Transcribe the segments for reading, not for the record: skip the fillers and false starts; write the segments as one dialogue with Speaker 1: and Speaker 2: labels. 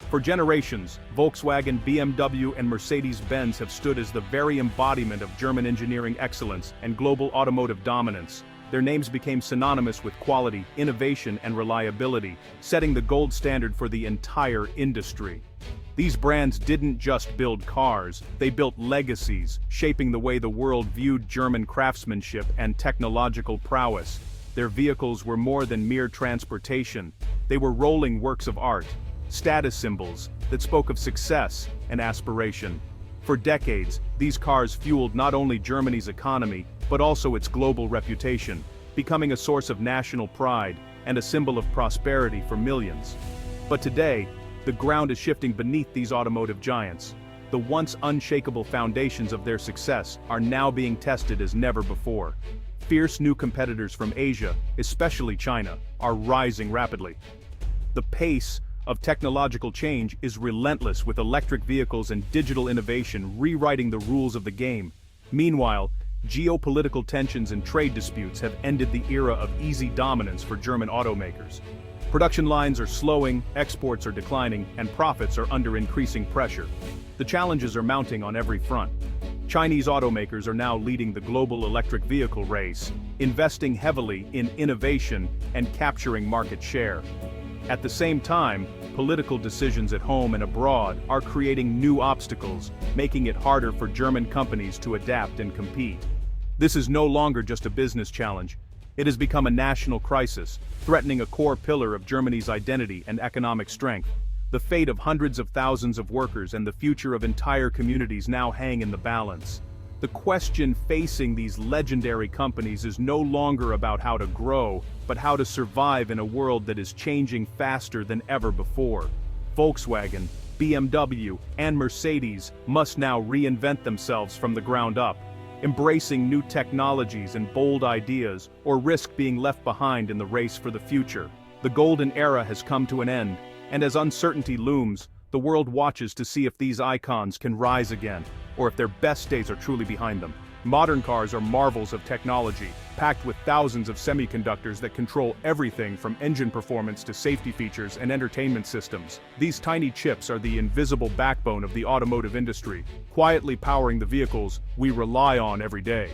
Speaker 1: For generations, Volkswagen, BMW, and Mercedes-Benz have stood as the very embodiment of German engineering excellence and global automotive dominance. Their names became synonymous with quality, innovation, and reliability, setting the gold standard for the entire industry. These brands didn't just build cars, they built legacies, shaping the way the world viewed German craftsmanship and technological prowess. Their vehicles were more than mere transportation. They were rolling works of art, status symbols that spoke of success and aspiration. For decades, these cars fueled not only Germany's economy, but also its global reputation, becoming a source of national pride and a symbol of prosperity for millions. But today, the ground is shifting beneath these automotive giants. The once unshakable foundations of their success are now being tested as never before. Fierce new competitors from Asia, especially China, are rising rapidly. The pace of technological change is relentless, with electric vehicles and digital innovation rewriting the rules of the game. Meanwhile, geopolitical tensions and trade disputes have ended the era of easy dominance for German automakers. Production lines are slowing, exports are declining, and profits are under increasing pressure. The challenges are mounting on every front. Chinese automakers are now leading the global electric vehicle race, investing heavily in innovation and capturing market share. At the same time, political decisions at home and abroad are creating new obstacles, making it harder for German companies to adapt and compete. This is no longer just a business challenge. It has become a national crisis, threatening a core pillar of Germany's identity and economic strength. The fate of hundreds of thousands of workers and the future of entire communities now hang in the balance. The question facing these legendary companies is no longer about how to grow, but how to survive in a world that is changing faster than ever before. Volkswagen, BMW, and Mercedes must now reinvent themselves from the ground up, embracing new technologies and bold ideas, or risk being left behind in the race for the future. The golden era has come to an end, and as uncertainty looms, the world watches to see if these icons can rise again, or if their best days are truly behind them. Modern cars are marvels of technology, packed with thousands of semiconductors that control everything from engine performance to safety features and entertainment systems. These tiny chips are the invisible backbone of the automotive industry, quietly powering the vehicles we rely on every day.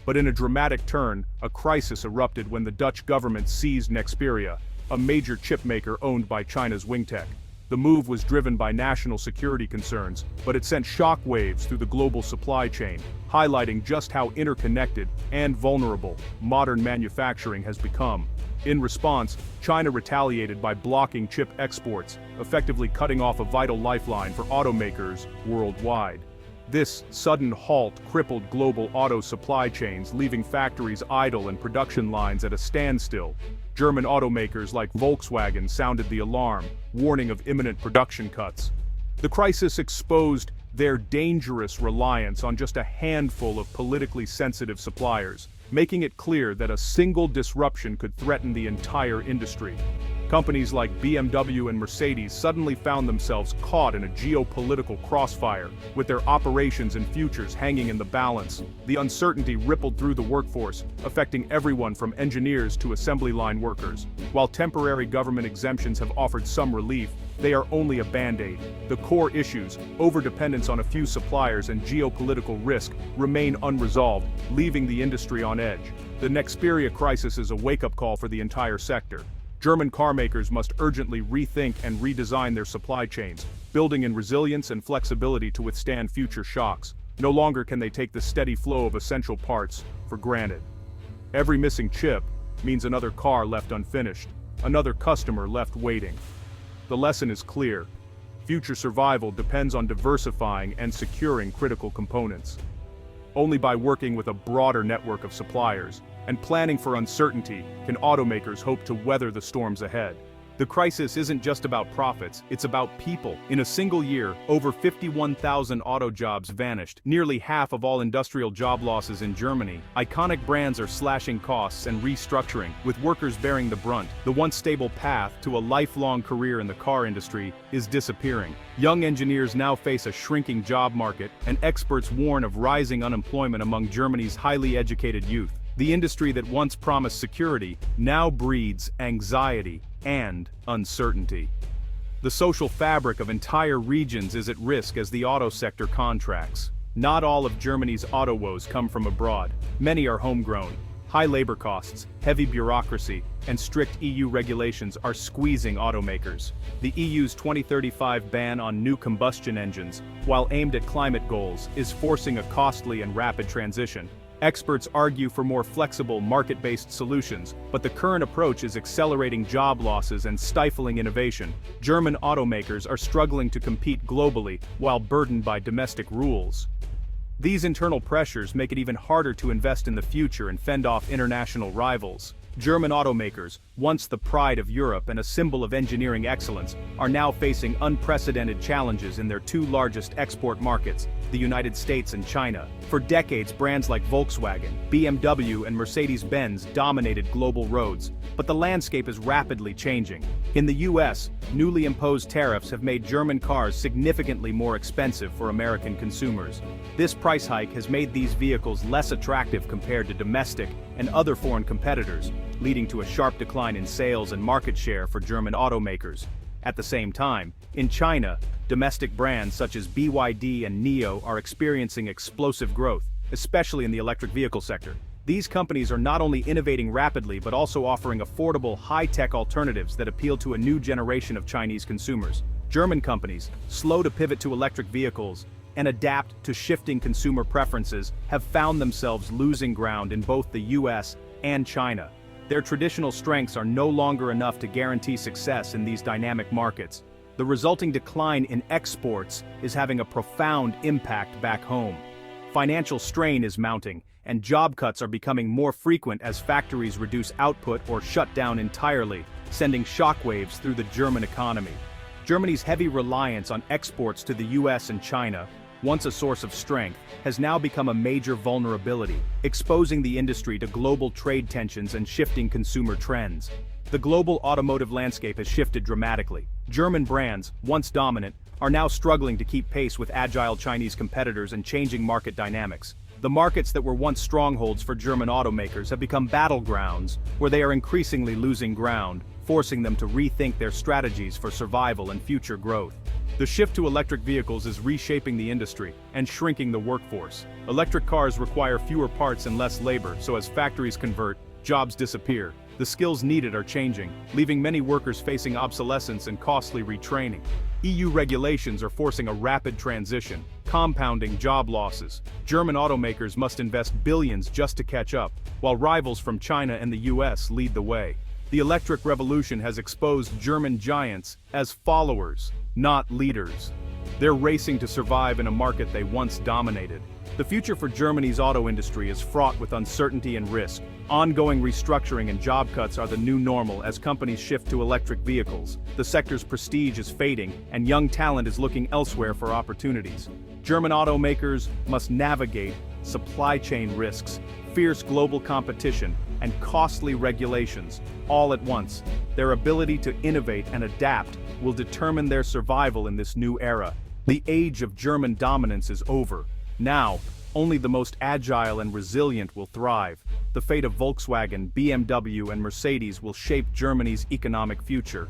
Speaker 1: But in a dramatic turn, a crisis erupted when the Dutch government seized Nexperia, a major chip maker owned by China's Wingtech. The move was driven by national security concerns, but it sent shockwaves through the global supply chain, highlighting just how interconnected and vulnerable modern manufacturing has become. In response, China retaliated by blocking chip exports, effectively cutting off a vital lifeline for automakers worldwide. This sudden halt crippled global auto supply chains, leaving factories idle and production lines at a standstill. German automakers like Volkswagen sounded the alarm, warning of imminent production cuts. The crisis exposed their dangerous reliance on just a handful of politically sensitive suppliers, making it clear that a single disruption could threaten the entire industry. Companies like BMW and Mercedes suddenly found themselves caught in a geopolitical crossfire, with their operations and futures hanging in the balance. The uncertainty rippled through the workforce, affecting everyone from engineers to assembly line workers. While temporary government exemptions have offered some relief, they are only a band-aid. The core issues, overdependence on a few suppliers and geopolitical risk, remain unresolved, leaving the industry on edge. The Nexperia crisis is a wake-up call for the entire sector. German carmakers must urgently rethink and redesign their supply chains, building in resilience and flexibility to withstand future shocks. No longer can they take the steady flow of essential parts for granted. Every missing chip means another car left unfinished, another customer left waiting. The lesson is clear. Future survival depends on diversifying and securing critical components. Only by working with a broader network of suppliers and planning for uncertainty can automakers hope to weather the storms ahead. The crisis isn't just about profits, it's about people. In a single year, over 51,000 auto jobs vanished, nearly half of all industrial job losses in Germany. Iconic brands are slashing costs and restructuring, with workers bearing the brunt. The once stable path to a lifelong career in the car industry is disappearing. Young engineers now face a shrinking job market, and experts warn of rising unemployment among Germany's highly educated youth. The industry that once promised security now breeds anxiety and uncertainty. The social fabric of entire regions is at risk as the auto sector contracts. Not all of Germany's auto woes come from abroad. Many are homegrown. High labor costs, heavy bureaucracy, and strict EU regulations are squeezing automakers. The EU's 2035 ban on new combustion engines, while aimed at climate goals, is forcing a costly and rapid transition. Experts argue for more flexible, market-based solutions, but the current approach is accelerating job losses and stifling innovation. German automakers are struggling to compete globally while burdened by domestic rules. These internal pressures make it even harder to invest in the future and fend off international rivals. German automakers, once the pride of Europe and a symbol of engineering excellence, are now facing unprecedented challenges in their two largest export markets, the United States and China. For decades, brands like Volkswagen, BMW, and Mercedes-Benz dominated global roads, but the landscape is rapidly changing. In the US, newly imposed tariffs have made German cars significantly more expensive for American consumers. This price hike has made these vehicles less attractive compared to domestic and other foreign competitors, leading to a sharp decline in sales and market share for German automakers. At the same time, in China, domestic brands such as BYD and NIO are experiencing explosive growth, especially in the electric vehicle sector. These companies are not only innovating rapidly but also offering affordable, high-tech alternatives that appeal to a new generation of Chinese consumers. German companies, slow to pivot to electric vehicles and adapt to shifting consumer preferences, have found themselves losing ground in both the US and China. Their traditional strengths are no longer enough to guarantee success in these dynamic markets. The resulting decline in exports is having a profound impact back home. Financial strain is mounting, and job cuts are becoming more frequent as factories reduce output or shut down entirely, sending shockwaves through the German economy. Germany's heavy reliance on exports to the US and China, once a source of strength, has now become a major vulnerability, exposing the industry to global trade tensions and shifting consumer trends. The global automotive landscape has shifted dramatically. German brands, once dominant, are now struggling to keep pace with agile Chinese competitors and changing market dynamics. The markets that were once strongholds for German automakers have become battlegrounds where they are increasingly losing ground, forcing them to rethink their strategies for survival and future growth. The shift to electric vehicles is reshaping the industry and shrinking the workforce. Electric cars require fewer parts and less labor, so as factories convert, jobs disappear. The skills needed are changing, leaving many workers facing obsolescence and costly retraining. EU regulations are forcing a rapid transition, compounding job losses. German automakers must invest billions just to catch up, while rivals from China and the US lead the way. The electric revolution has exposed German giants as followers, not leaders. They're racing to survive in a market they once dominated. The future for Germany's auto industry is fraught with uncertainty and risk. Ongoing restructuring and job cuts are the new normal as companies shift to electric vehicles. The sector's prestige is fading, and young talent is looking elsewhere for opportunities. German automakers must navigate supply chain risks, fierce global competition, and costly regulations, all at once. Their ability to innovate and adapt will determine their survival in this new era. The age of German dominance is over. Now, only the most agile and resilient will thrive. The fate of Volkswagen, BMW, and Mercedes will shape Germany's economic future.